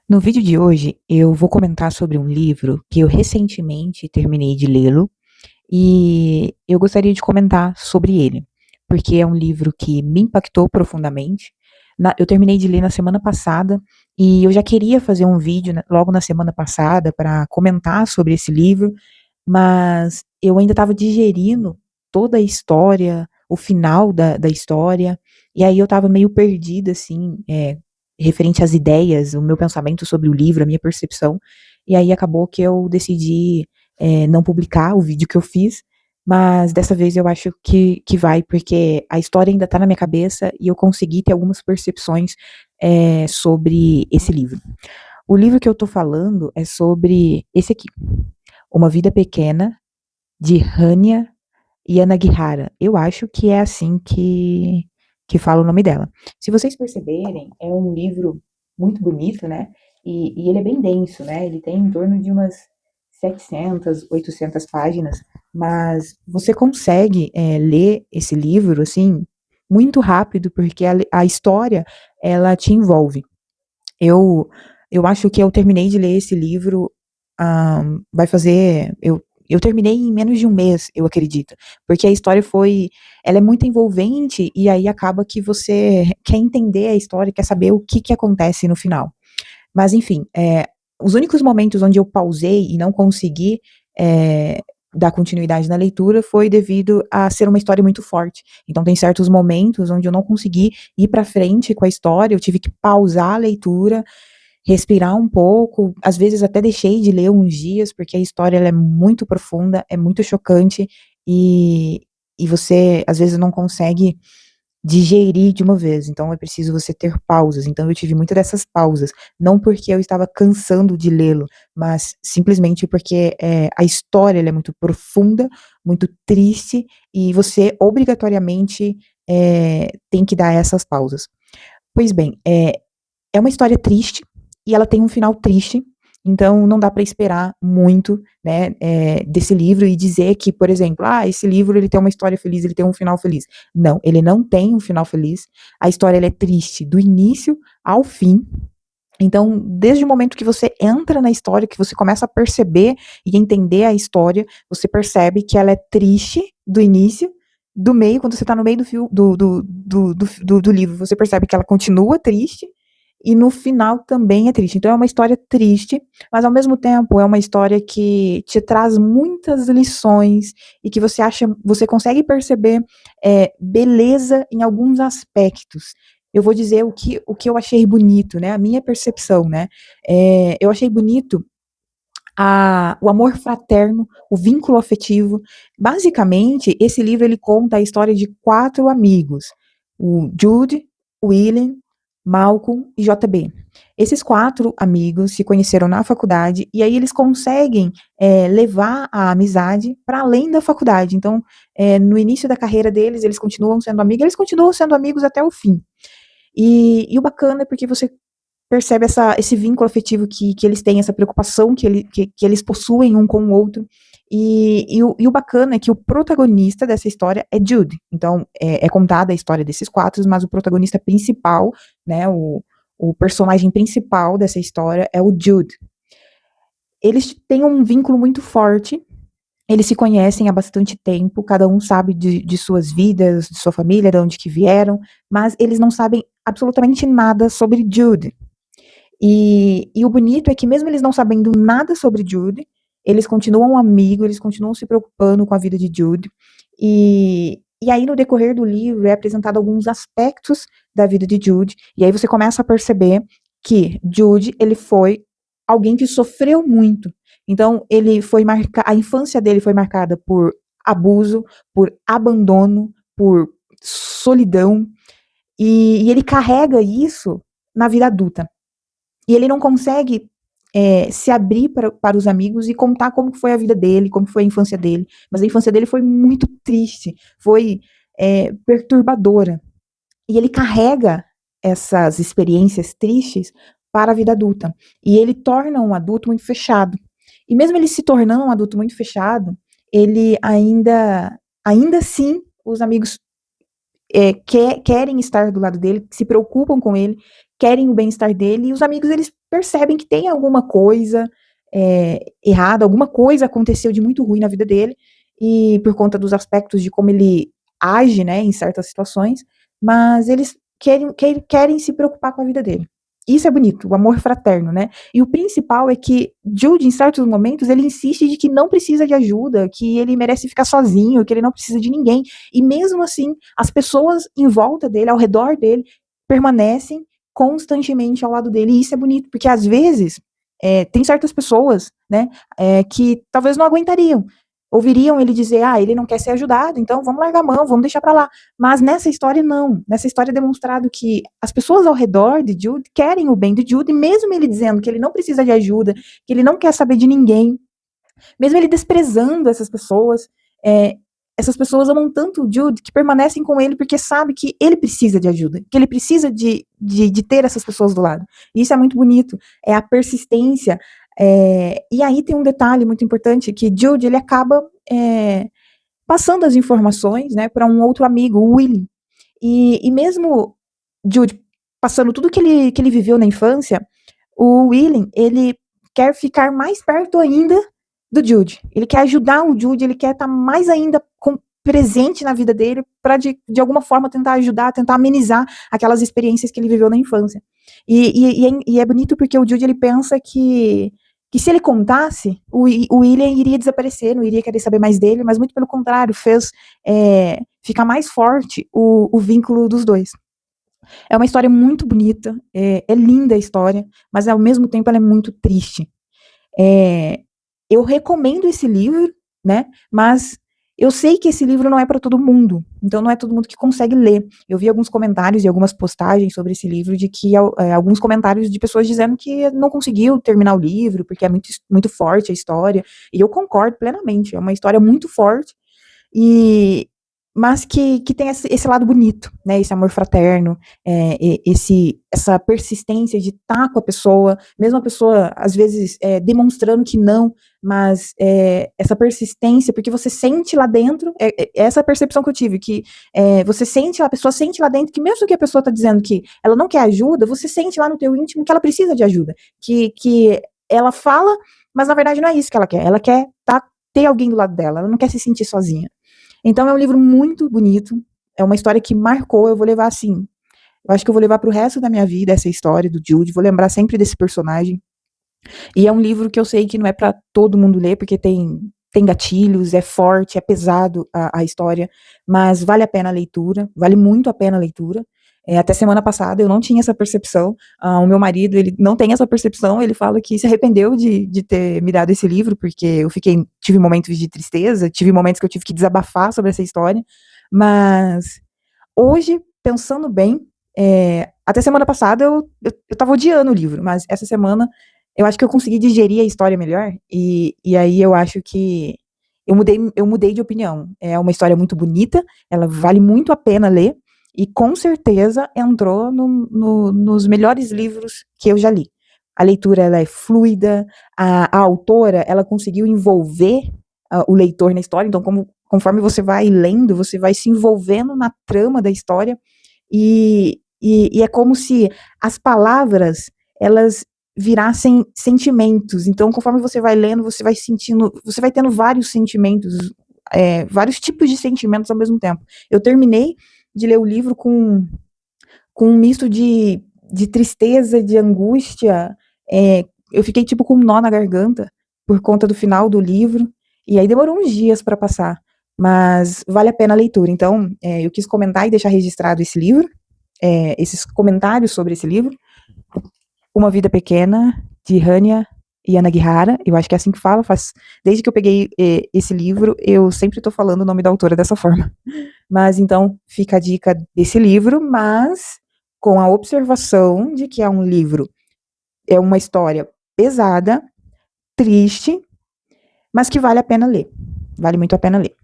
No vídeo de hoje, eu vou comentar sobre um livro que eu recentemente terminei de lê-lo e eu gostaria de comentar sobre ele, porque é um livro que me impactou profundamente. Eu terminei de ler na semana passada e eu já queria fazer um vídeo logo na semana passada para comentar sobre esse livro, mas eu ainda estava digerindo toda a história, o final da história, e aí eu estava meio perdida, assim, referente às ideias, o meu pensamento sobre o livro, a minha percepção, e aí acabou que eu decidi não publicar o vídeo que eu fiz, mas dessa vez eu acho que vai, porque a história ainda está na minha cabeça e eu consegui ter algumas percepções sobre esse livro. O livro que eu tô falando é sobre esse aqui, Uma Vida Pequena, de Hanya Yanagihara. Eu acho que é assim que fala o nome dela. Se vocês perceberem, é um livro muito bonito, né? E ele é bem denso, né? Ele tem em torno de umas 700, 800 páginas, mas você consegue ler esse livro, assim, muito rápido, porque a história, ela te envolve. Eu, eu acho que eu terminei de ler esse livro, vai fazer, eu terminei em menos de um mês, eu acredito, porque a história ela é muito envolvente e aí acaba que você quer entender a história, quer saber o que acontece no final. Mas enfim, os únicos momentos onde eu pausei e não consegui é, dar continuidade na leitura foi devido a ser uma história muito forte. Então tem certos momentos onde eu não consegui ir para frente com a história, eu tive que pausar a leitura, respirar um pouco, às vezes até deixei de ler uns dias, porque a história ela é muito profunda, é muito chocante, e, e você às vezes não consegue digerir de uma vez, então é preciso você ter pausas. Então eu tive muitas dessas pausas, não porque eu estava cansando de lê-lo, mas simplesmente porque a história ela é muito profunda, muito triste, e você obrigatoriamente tem que dar essas pausas. Pois bem, é uma história triste e ela tem um final triste, então não dá para esperar muito, né, desse livro e dizer que, por exemplo, esse livro ele tem uma história feliz, ele tem um final feliz. Não, ele não tem um final feliz. A história ela é triste do início ao fim. Então, desde o momento que você entra na história, que você começa a perceber e entender a história, você percebe que ela é triste do início, do meio, quando você está no meio do livro, você percebe que ela continua triste, e no final também é triste. Então é uma história triste, mas ao mesmo tempo é uma história que te traz muitas lições e que você consegue perceber beleza em alguns aspectos. Eu vou dizer o que eu achei bonito, né? A minha percepção, né? Eu achei bonito o amor fraterno, o vínculo afetivo. Basicamente, esse livro ele conta a história de quatro amigos: o Jude, o William, Malcolm e JB. Esses quatro amigos se conheceram na faculdade e aí eles conseguem levar a amizade para além da faculdade. Então, no início da carreira deles, eles continuam sendo amigos até o fim. E o bacana é porque você percebe esse vínculo afetivo que eles têm, essa preocupação que eles possuem um com o outro. E o bacana é que o protagonista dessa história é Jude. Então, é contada a história desses quatro, mas o protagonista principal, né, o personagem principal dessa história é o Jude. Eles têm um vínculo muito forte, eles se conhecem há bastante tempo, cada um sabe de suas vidas, de sua família, de onde que vieram, mas eles não sabem absolutamente nada sobre Jude. E o bonito é que mesmo eles não sabendo nada sobre Jude, eles continuam amigos, eles continuam se preocupando com a vida de Jude. E aí, no decorrer do livro, é apresentado alguns aspectos da vida de Jude, e aí você começa a perceber que Jude, ele foi alguém que sofreu muito. Então, a infância dele foi marcada por abuso, por abandono, por solidão, e ele carrega isso na vida adulta. E ele não consegue se abrir para os amigos e contar como foi a vida dele, como foi a infância dele. Mas a infância dele foi muito triste, foi perturbadora. E ele carrega essas experiências tristes para a vida adulta. E ele torna um adulto muito fechado. E mesmo ele se tornando um adulto muito fechado, ele ainda assim, os amigos querem estar do lado dele, se preocupam com ele, querem o bem-estar dele, e os amigos, eles percebem que tem alguma coisa errada, alguma coisa aconteceu de muito ruim na vida dele, e por conta dos aspectos de como ele age, né, em certas situações, mas eles querem se preocupar com a vida dele. Isso é bonito, o amor fraterno, né? E o principal é que Jude, em certos momentos, ele insiste de que não precisa de ajuda, que ele merece ficar sozinho, que ele não precisa de ninguém. E mesmo assim, as pessoas em volta dele, ao redor dele, permanecem constantemente ao lado dele. E isso é bonito, porque às vezes tem certas pessoas, né, que talvez não aguentariam. Ouviriam ele dizer, ele não quer ser ajudado, então vamos largar a mão, vamos deixar pra lá. Mas nessa história, não. Nessa história é demonstrado que as pessoas ao redor de Jude querem o bem de Jude, e mesmo ele dizendo que ele não precisa de ajuda, que ele não quer saber de ninguém, mesmo ele desprezando é, essas pessoas amam tanto o Jude que permanecem com ele porque sabe que ele precisa de ajuda, que ele precisa de ter essas pessoas do lado. E isso é muito bonito, é a persistência. E aí tem um detalhe muito importante, que Jude, ele acaba passando as informações, né, para um outro amigo, o Willie. E mesmo Jude passando tudo que ele viveu na infância, o William, ele quer ficar mais perto ainda do Jude. Ele quer ajudar o Jude, ele quer estar mais ainda presente na vida dele para de alguma forma tentar ajudar, tentar amenizar aquelas experiências que ele viveu na infância. E é bonito porque o Jude, ele pensa que se ele contasse, o William iria desaparecer, não iria querer saber mais dele, mas muito pelo contrário, fez ficar mais forte o vínculo dos dois. É uma história muito bonita, é linda a história, mas ao mesmo tempo ela é muito triste. Eu recomendo esse livro, né? Mas eu sei que esse livro não é para todo mundo, então não é todo mundo que consegue ler. Eu vi alguns comentários e algumas postagens sobre esse livro de que alguns comentários de pessoas dizendo que não conseguiu terminar o livro porque é muito, muito forte a história. E eu concordo plenamente. É uma história muito forte e mas que tem esse lado bonito, né? Esse amor fraterno, essa persistência de estar com a pessoa, mesmo a pessoa, às vezes, demonstrando que não, mas essa persistência, porque você sente lá dentro, essa percepção que eu tive, que você sente, a pessoa sente lá dentro, que mesmo que a pessoa está dizendo que ela não quer ajuda, você sente lá no teu íntimo que ela precisa de ajuda, que ela fala, mas na verdade não é isso que ela quer ter alguém do lado dela, ela não quer se sentir sozinha. Então é um livro muito bonito, é uma história que marcou, eu vou levar assim, eu acho que eu vou levar pro resto da minha vida essa história do Jude, vou lembrar sempre desse personagem. E é um livro que eu sei que não é para todo mundo ler, porque tem gatilhos, é forte, é pesado a história, mas vale a pena a leitura, vale muito a pena a leitura. Até semana passada eu não tinha essa percepção, o meu marido, ele não tem essa percepção, ele fala que se arrependeu de ter me dado esse livro, porque tive momentos de tristeza, tive momentos que eu tive que desabafar sobre essa história, mas hoje, pensando bem, até semana passada eu tava odiando o livro, mas essa semana eu acho que eu consegui digerir a história melhor, e aí eu acho que eu mudei de opinião. É uma história muito bonita, ela vale muito a pena ler, e com certeza entrou nos melhores livros que eu já li. A leitura, ela é fluida, a autora, ela conseguiu envolver o leitor na história, então conforme você vai lendo, você vai se envolvendo na trama da história, e é como se as palavras, elas virassem sentimentos. Então, conforme você vai lendo, você vai sentindo, você vai tendo vários sentimentos, vários tipos de sentimentos ao mesmo tempo. Eu terminei de ler o livro com um misto de tristeza, de angústia. Eu fiquei tipo com um nó na garganta por conta do final do livro. E aí demorou uns dias para passar. Mas vale a pena a leitura. Então, eu quis comentar e deixar registrado esse livro, esses comentários sobre esse livro. Uma Vida Pequena, de Hanya Yanagihara, eu acho que é assim que fala, desde que eu peguei esse livro, eu sempre estou falando o nome da autora dessa forma. Mas então, fica a dica desse livro, mas com a observação de que é um livro, é uma história pesada, triste, mas que vale a pena ler. Vale muito a pena ler.